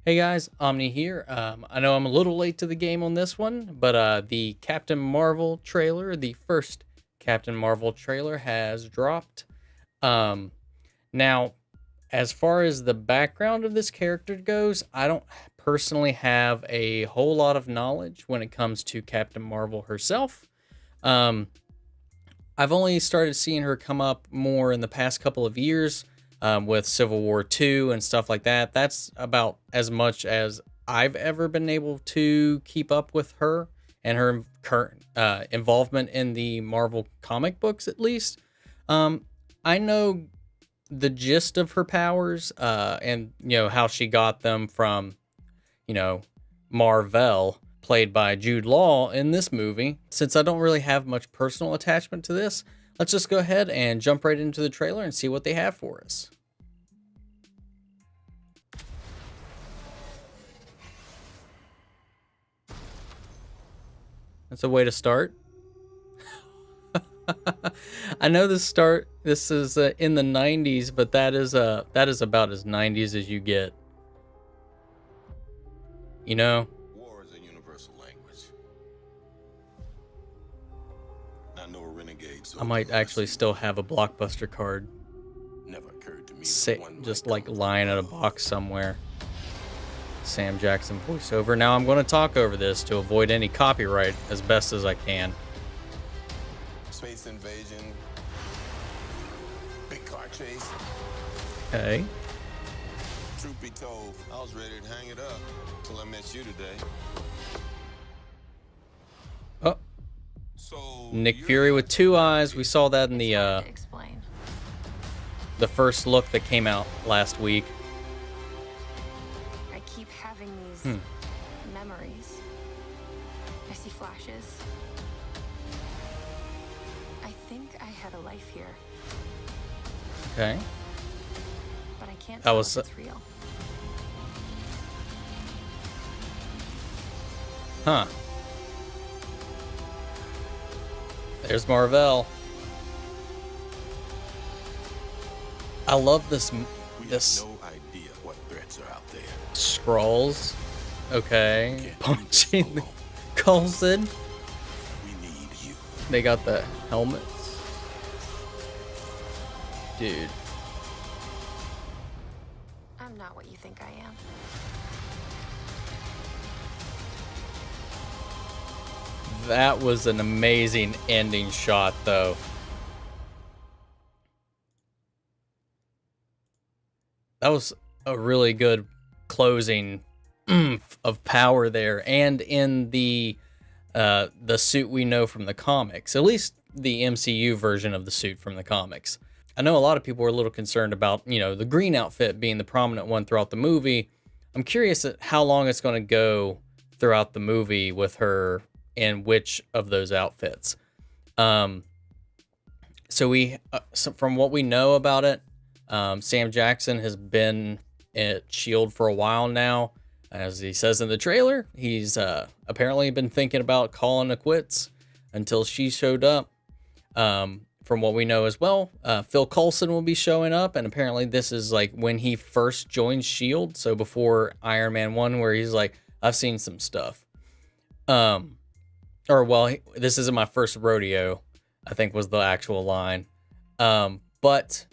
Hey guys, Omni here. I know I'm a little late to the game on this one, but the Captain Marvel trailer, the first Captain Marvel trailer, has dropped. Um, Now, as far as the background of this character goes, I don't personally have a whole lot of knowledge when it comes to Captain Marvel herself. Um, I've only started seeing her come up more in the past couple of years with Civil War II and stuff like that. That's about as much as I've ever been able to keep up with her and her current involvement in the Marvel comic books, at least. Um, I know the gist of her powers and how she got them from you know, Marvel, played by Jude Law in this movie. Since I don't really have much personal attachment to this, let's just go ahead and jump right into the trailer and see what they have for us. That's a way to start. I know this is in the 90s, but that is about as 90s as you get. You know, War is a universal language. I know a renegade I soldier might who actually received still have a Blockbuster card never occurred to me that one just might like come lying in a from box somewhere. Sam Jackson voiceover. Now I'm going to talk over this to avoid any copyright as best as I can. space invasion, big car chase. Okay. Truth be told, I was ready to hang it up till I met you today. Oh, So Nick you're Fury the with two eyes. We saw that in It's hard to explain. the first look that came out last week. I keep having these memories. I see flashes. I think I had a life here, Okay. but I can't That tell was- if it's real. Huh. There's Marvel. I love this We this have no idea what threats are out there. scrolls. Okay. Can't do this Punching alone. Coulson. We need you. They got the helmets. Dude. I'm not what you think I am. That was an amazing ending shot, though. That was a really good closing of power there, and in the suit we know from the comics, at least the MCU version of the suit from the comics. I know a lot of people were a little concerned about the green outfit being the prominent one throughout the movie. I'm curious at how long it's going to go throughout the movie with her and which of those outfits. Um, so from what we know about it, Sam Jackson has been at Shield for a while now. As he says in the trailer, he's apparently been thinking about calling it quits until she showed up. From what we know as well, Phil Coulson will be showing up, and apparently this is like when he first joined Shield, so before Iron Man 1, where he's like, I've seen some stuff. Um, this isn't my first rodeo, I think was the actual line. But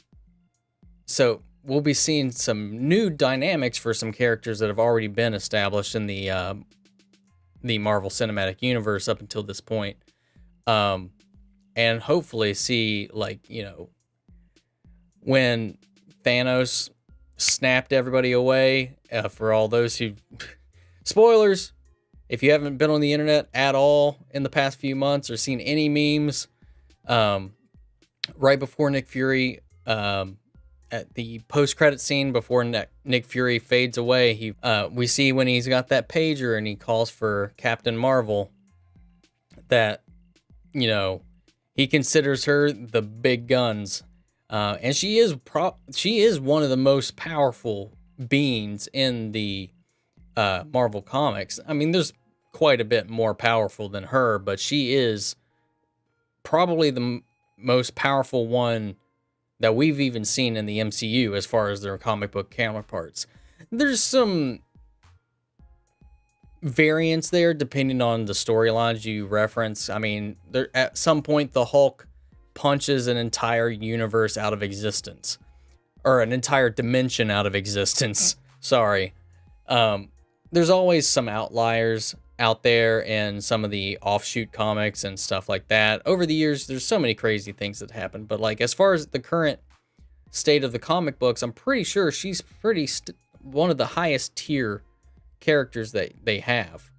so we'll be seeing some new dynamics for some characters that have already been established in the Marvel Cinematic Universe up until this point. And hopefully see, like, when Thanos snapped everybody away, for all those who spoilers, if you haven't been on the internet at all in the past few months or seen any memes, right before Nick Fury, at the post-credit scene before Nick Fury fades away, we see when he's got that pager and he calls for Captain Marvel that, he considers her the big guns. And she is one of the most powerful beings in the Marvel comics. I mean, there's quite a bit more powerful than her, but she is probably the most powerful one that we've even seen in the MCU as far as their comic book counterparts. There's some variance there depending on the storylines you reference. I mean, there at some point the Hulk punches an entire universe out of existence, or an entire dimension out of existence. Sorry. There's always some outliers out there in some of the offshoot comics and stuff like that. Over the years, there's so many crazy things that happen. But like as far as the current state of the comic books, I'm pretty sure she's one of the highest tier characters that they have.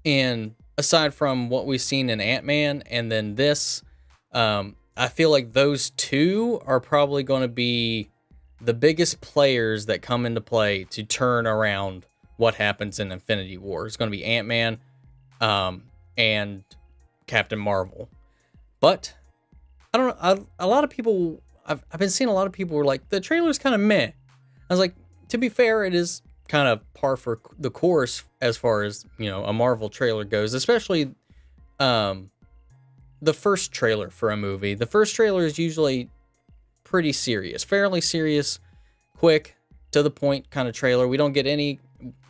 And aside from what we've seen in Ant-Man and then this, I feel like those two are probably going to be the biggest players that come into play to turn around what happens in Infinity War. It's going to be Ant-Man, and Captain Marvel. But I don't know. A lot of people, I've been seeing a lot of people were like, the trailer's kind of meh. I was like, to be fair, it is kind of par for the course as far as, you know, a Marvel trailer goes, especially the first trailer for a movie. The first trailer is usually pretty serious, fairly serious, quick, to the point kind of trailer. We don't get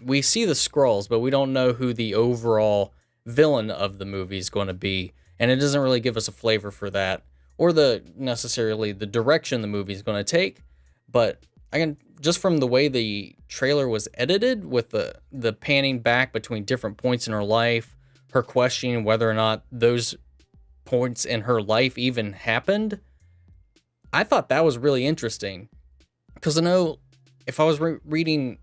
we see the Skrulls, but we don't know who the overall villain of the movie is going to be. And it doesn't really give us a flavor for that, or necessarily the direction the movie is going to take. But I can, just from the way the trailer was edited, with the panning back between different points in her life, her questioning whether or not those points in her life even happened, I thought that was really interesting. Because I know if I was reading,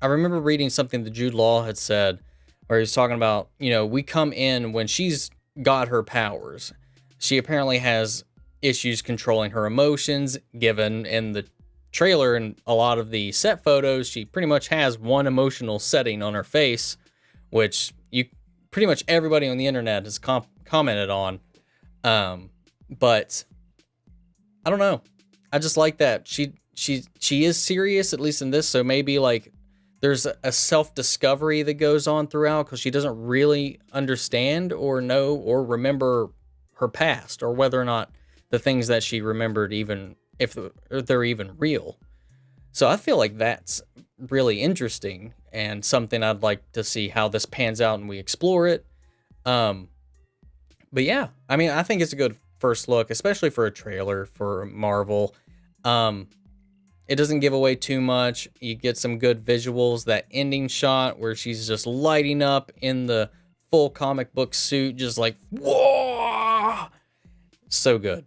I remember reading something that Jude Law had said, where he was talking about, you know, we come in when she's got her powers. She apparently has issues controlling her emotions, given in the trailer and a lot of the set photos, she pretty much has one emotional setting on her face, which pretty much everybody on the internet has commented on. But I don't know. I just like that she is serious, at least in this. So maybe like there's a self-discovery that goes on throughout, because she doesn't really understand or know or remember her past, or whether or not the things that she remembered, even if they're even real. So I feel like that's really interesting and something I'd like to see how this pans out and we explore it. But yeah, I mean, I think it's a good first look, especially for a trailer for Marvel. It doesn't give away too much. You get some good visuals. That ending shot where she's just lighting up in the full comic book suit, just like, whoa! So good.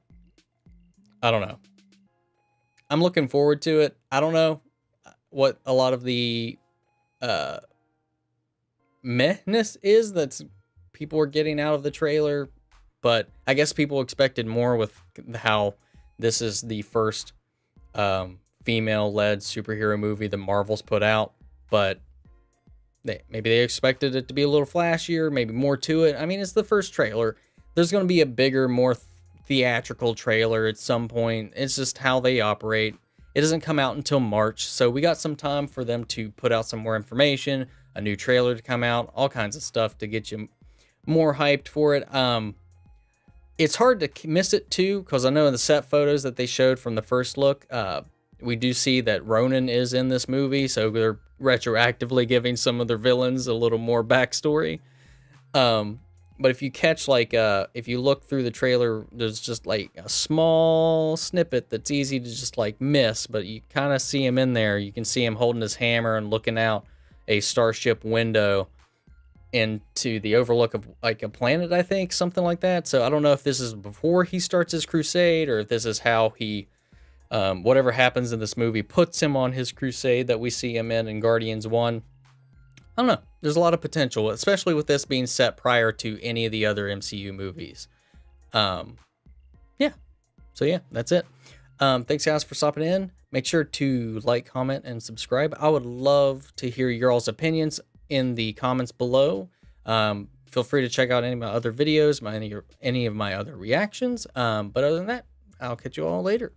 I don't know. I'm looking forward to it. I don't know what a lot of the mehness is that people are getting out of the trailer, but I guess people expected more with how this is the first female-led superhero movie that Marvel's put out. But maybe they expected it to be a little flashier, maybe more to it. I mean, it's the first trailer. There's going to be a bigger, more theatrical trailer at some point. It's just how they operate. It doesn't come out until March, so we got some time for them to put out some more information, a new trailer to come out, all kinds of stuff to get you more hyped for it. It's hard to miss it too, because I know in the set photos that they showed from the first look, we do see that Ronan is in this movie, so they're retroactively giving some of their villains a little more backstory. But if you catch, like, if you look through the trailer, there's just, like, a small snippet that's easy to just, like, miss. But you kind of see him in there. You can see him holding his hammer and looking out a starship window into the overlook of, like, a planet, I think. Something like that. So I don't know if this is before he starts his crusade, or if this is how he, whatever happens in this movie, puts him on his crusade that we see him in Guardians 1. I don't know. There's a lot of potential, especially with this being set prior to any of the other MCU movies. Yeah. So yeah, that's it. Thanks guys for stopping in. Make sure to like, comment, and subscribe. I would love to hear your all's opinions in the comments below. Feel free to check out any of my other videos, any of my other reactions. But other than that, I'll catch you all later.